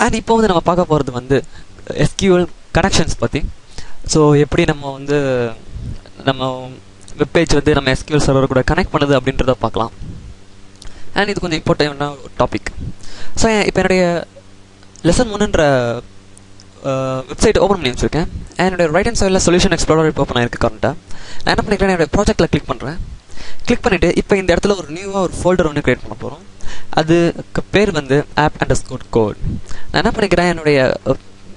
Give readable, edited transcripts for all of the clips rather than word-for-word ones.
And இப்போ வந்து நம்ம பார்க்க போகிறது வந்து SQL கனெக்ஷன்ஸ் பற்றி. ஸோ எப்படி நம்ம வெப்பேஜ் வந்து நம்ம SQL சர்வர் கூட கனெக்ட் பண்ணுது அப்படின்றத பார்க்கலாம். அண்ட் இது கொஞ்சம் இம்பார்ட்டன்டான டாபிக். ஸோ இப்போ என்னுடைய லெசன் 1ன்ற வெப்சைட் ஓப்பன் பண்ணி வச்சுருக்கேன். என்னுடைய ரைட் ஹேண்ட் சைடில் சொல்யூஷன் எக்ஸ்ப்ளோரர் இப்போ ஓப்பன் ஆயிருக்கு. கரெக்டாக நான் என்ன பண்ணிக்கிறேன், என்னுடைய ப்ராஜெக்ட்டில் கிளிக் பண்ணுறேன். கிளிக் பண்ணிவிட்டு இப்போ இந்த இடத்துல ஒரு நியூவாக ஒரு ஃபோல்டர் ஒன்று க்ரியேட் பண்ண போகிறோம். அதுக்கு பேர் வந்து app_code. நான் என்ன பண்ணிக்கிறேன், என்னுடைய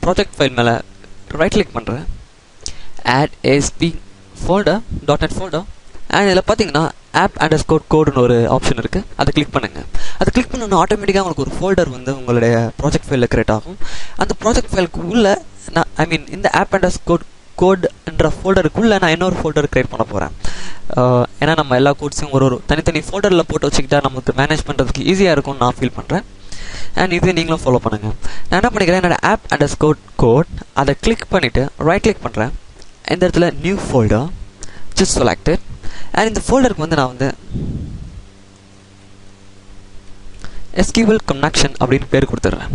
ப்ராஜெக்ட் ஃபைல் மேலே ரைட் கிளிக் பண்ணுறேன், add asp folder .NET folder. And இதில் பார்த்தீங்கன்னா app_codeன்னு ஒரு ஆப்ஷன் இருக்குது. அதை கிளிக் பண்ணுங்கள். அதை கிளிக் பண்ணணுன்னா ஆட்டோமேட்டிக்காக உங்களுக்கு ஒரு ஃபோல்டர் வந்து உங்களுடைய ப்ராஜெக்ட் ஃபைலில் க்ரியேட் ஆகும். அந்த ப்ராஜெக்ட் ஃபைலுக்கு உள்ளே இந்த app_codeன்ற ஃபோல்டருக்குள்ளே நான் இன்னொரு ஃபோல்டர் க்ரியேட் பண்ண போகிறேன். ஏன்னா நம்ம எல்லா கோட்ஸையும் ஒரு தனித்தனி ஃபோல்டரில் போட்டு வச்சுக்கிட்டா நமக்கு மேனேஜ் பண்ணுறதுக்கு ஈஸியாக இருக்கும்னு நான் ஃபீல் பண்ணுறேன். அண்ட் இது நீங்களும் ஃபாலோ பண்ணுங்கள். நான் என்ன பண்ணிக்கிறேன், என்னோட app_code அதை கிளிக் பண்ணிவிட்டு ரைட் கிளிக் பண்ணுறேன். இந்த இடத்துல new folder just selected. And இந்த ஃபோல்டருக்கு வந்து நான் வந்து SQL கனெக்ஷன் அப்படின்னு பேர் கொடுத்துட்றேன்.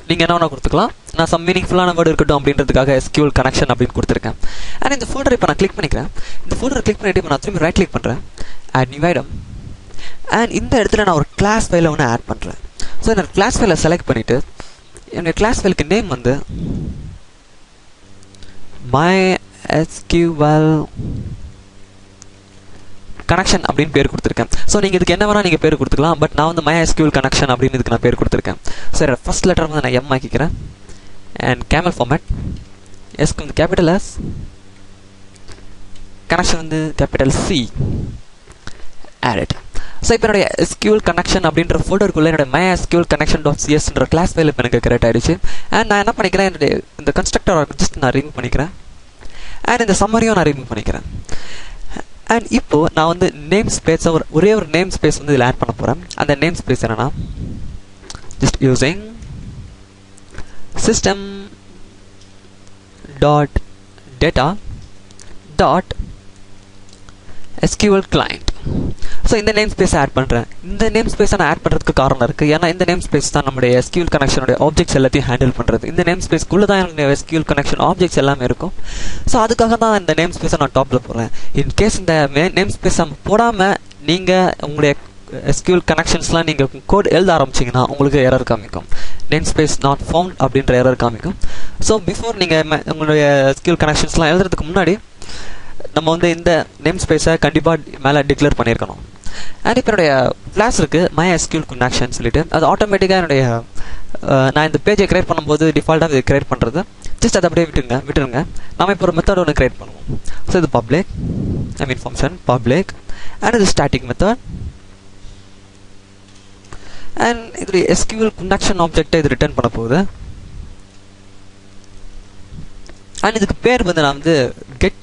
நீங்கள் என்ன வேணால் கொடுத்துக்கலாம். நான் சம் மீனிங்ஃபுல்லான வேர்டு இருக்கட்டும் அப்படின்றதுக்காக SQL கனெக்ஷன் அப்படின்னு கொடுத்துருக்கேன். அண்ட் இந்த ஃபோல்டர் இப்போ நான் கிளிக் பண்ணிக்கிறேன். இந்த ஃபோல்டரை கிளிக் பண்ணிவிட்டு இப்போ நான் திரும்பி ரைட் கிளிக் பண்ணுறேன், ஆட் நியூ ஐட்டம். அண்ட் இந்த இடத்துல நான் ஒரு கிளாஸ் ஃபைலை ஒன்று ஆட் பண்ணுறேன். ஸோ என்னோட கிளாஸ் ஃபைலை செலக்ட் பண்ணிவிட்டு என்னோடய கிளாஸ் ஃபைலுக்கு நேம் வந்து MySQL கனெக்ஷன் அப்படின்னு பேர் கொடுத்துருக்கேன். ஸோ நீங்கள் இதுக்கு என்ன வேணால் நீங்கள் பேர் கொடுத்துக்கலாம். பட் நான் வந்து MySQL கனெக்ஷன் அப்படின்னு இதுக்கு நான் பேர் கொடுத்துருக்கேன். சரி, ஃபர்ஸ்ட் லெட்டர் வந்து நான் M ஆக்கிக்கிறேன். அண்ட் கேமல் ஃபார்மேட், எஸ்க்கு வந்து கேபிட்டல் S, கனெக்ஷன் வந்து கேபிட்டல் C, ஆட். ஸோ இப்போ என்னுடைய SQL கனெக்ஷன் அப்படின்ற ஃபோல்டருக்குள்ளே என்னோட MySQL connection.csன்ற கிளாஸ் ஃபைல் இப்போ எனக்கு கிரியேட் ஆகிடுச்சு. அண்ட் நான் என்ன பண்ணிக்கிறேன், என்னுடைய இந்த கன்ஸ்ட்ரக்டரை ஜஸ்ட் நான் ரிமூவ் பண்ணிக்கிறேன். அண்ட் இந்த சம்மரியும் நான் ரிமூவ் பண்ணிக்கிறேன். அண்ட் இப்போது நான் வந்து நேம் ஸ்பேஸை ஒரே ஒரு நேம் ஸ்பேஸ் வந்து இதில் ஆட் பண்ண போகிறேன். அந்த நேம் ஸ்பேஸ் என்னென்னா just using system.data.SQL client. So இந்த நேம் ஸ்பேஸை ஆட் பண்ணுறேன். இந்த நேம் ஸ்பேஸை நான் ஆட் பண்ணுறதுக்கு காரணம் இருக்குது. ஏன்னா இந்த நேம் ஸ்பேஸ் தான் நம்மளுடைய SQL கனெக்ஷனுடைய ஆப்ஜெக்ட்ஸ் எல்லாத்தையும் ஹேண்டில் பண்ணுறது. இந்த நேம் ஸ்பேஸ்க்குள்ளே தான் என்னுடைய SQL கனெக்ஷன் ஆப்ஜெக்ட்ஸ் எல்லாமே இருக்கும். ஸோ அதுக்காக தான் இந்த நேம் ஸ்பேஸை நான் டாப்பில் போடுறேன். இன்கேஸ் இந்த நேம் ஸ்பேஸை போடாமல் நீங்கள் உங்களுடைய SQL கனெக்ஷன்ஸ்லாம் நீங்கள் கோட் எழுத ஆரம்பிச்சிங்கன்னா உங்களுக்கு எரர் காமிக்கும். நேம் ஸ்பேஸ் நாட் ஃபவுண்ட் அப்படின்ற எரர் காமிக்கும். ஸோ பிஃபோர் நீங்கள் உங்களுடைய SQL கனெக்ஷன்ஸ்லாம் எழுதுறதுக்கு முன்னாடி நம்ம வந்து இந்த நேம் ஸ்பேஸை கண்டிப்பாக மேலே டிக்ளேர் பண்ணியிருக்கணும். அண்ட் இப்போ என்னுடைய கிளாஸ் இருக்குது MySQL கனெக்ஷன் சொல்லிட்டு, அது ஆட்டோமேட்டிக்காக என்னுடைய நான் இந்த பேஜை கிரியேட் பண்ணும்போது டிஃபால்ட்டாக இது கிரியேட் பண்ணுறது. ஜஸ்ட் அதை அப்படியே விட்டுருங்க. நம்ம இப்போ ஒரு மெத்தட் ஒன்று கிரியேட் பண்ணுவோம். ஸோ இது ஃபங்க்ஷன் பப்ளிக் அண்ட் இது ஸ்டாட்டிக் மெத்தட். அண்ட் இது SQL கனெக்ஷன் ஆப்ஜெக்டை இது ரிட்டர்ன் பண்ண போகுது. அண்ட் இதுக்கு பேர் வந்து நான் வந்து கெட்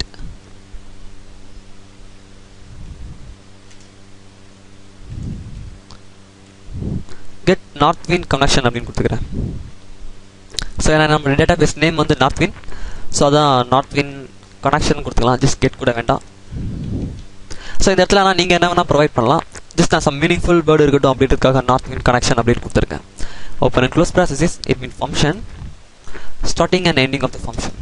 நார்த்வின் கனெக்ஷன் அப்படின்னு கொடுத்துக்கிறேன். ஸோ ஏன்னா நம்ம டேட்டாபேஸ் நேம் வந்து நார்த்வின், ஸோ அதான் நார்த்வின் கனெக்ஷன் கொடுத்துக்கலாம். ஜஸ்ட் கெட் கூட வேண்டாம். ஸோ இந்த இடத்துல ஆனால் நீங்கள் என்ன வேணால் ப்ரொவைட் பண்ணலாம். ஜஸ்ட் நான் சம் மீனிங்ஃபுல் வேர்டு இருக்கட்டும் அப்படின்றதுக்காக நார்த்வின் கனெக்ஷன் அப்படின்னு கொடுத்துருக்கேன். Open and close processes it mean function starting and ending of the function.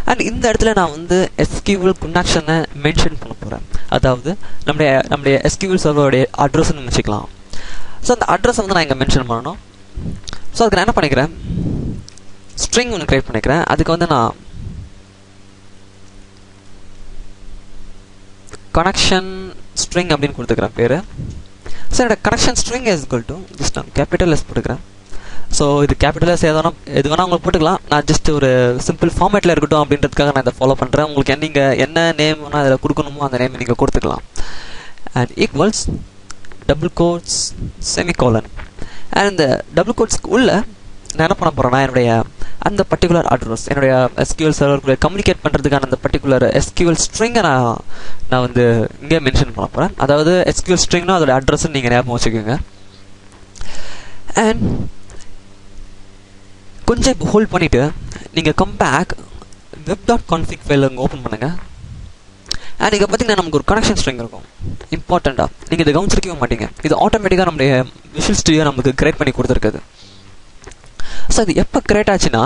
And இந்த இடத்துல நான் வந்து SQL கனெக்ஷனை மென்ஷன் பண்ண போகிறேன். அதாவது நம்முடைய SQL சர்வருடைய அட்ரஸ்ன்னு வச்சுக்கலாம். ஸோ அந்த அட்ரஸை வந்து நான் இங்கே மென்ஷன் பண்ணணும். ஸோ அதுக்கு நான் என்ன பண்ணிக்கிறேன், ஸ்ட்ரிங் ஒன்று க்ரியேட் பண்ணிக்கிறேன். அதுக்கு வந்து நான் கனெக்ஷன் ஸ்ட்ரிங் அப்படின்னு கொடுத்துக்கிறேன் பேர். ஸோ என்னோட connection string is equal to just நான் கேபிட்டல் S போட்டுக்கிறேன். ஸோ இது கேபிட்டல் S எது வேணால் உங்களுக்கு போட்டுக்கலாம். நான் ஜஸ்ட் ஒரு சிம்பிள் ஃபார்மேட்டில் இருக்கட்டும் அப்படின்றதுக்காக நான் இதை ஃபாலோ பண்ணுறேன். உங்களுக்கு நீங்கள் என்ன நேம் வேணால் அதில் கொடுக்கணுமோ அந்த நேம் நீங்கள் கொடுத்துக்கலாம். And equals double quotes semicolon. And இந்த டபுள் கோட்ஸ்க்கு உள்ள நான் என்ன பண்ண போகிறேன்னா என்னுடைய அந்த பர்டிகுலர் அட்ரஸ் என்னுடைய SQL சர்வருக்குள்ளே கம்யூனிகேட் பண்ணுறதுக்கான அந்த பர்டிகுலர் SQL ஸ்ட்ரிங்கை நான் வந்து இங்கே மென்ஷன் பண்ண போகிறேன். அதாவது SQL ஸ்ட்ரிங்னா அதோட அட்ரஸ்ன்னு நீங்கள் ஞாபகம் வச்சுக்கோங்க. அண்ட் கொஞ்சம் இப்போ ஹோல்ட் பண்ணிவிட்டு நீங்கள் கம்பேக் web.config ஃபைல் அங்கே ஓப்பன் பண்ணுங்கள். அண்ட் இங்கே பார்த்தீங்கன்னா நமக்கு ஒரு கனெக்ஷன் ஸ்ட்ரிங் இருக்கும். இம்பார்ட்டண்ட்டாக நீங்கள் இதை கவனிச்சிருக்கவே மாட்டீங்க. இது ஆட்டோமேட்டிக்காக நம்முடைய விஷுவல் ஸ்டுடியோ நமக்கு கிரியேட் பண்ணி கொடுத்துருக்குது. ஸோ அது எப்போ கிரியேட் ஆச்சுன்னா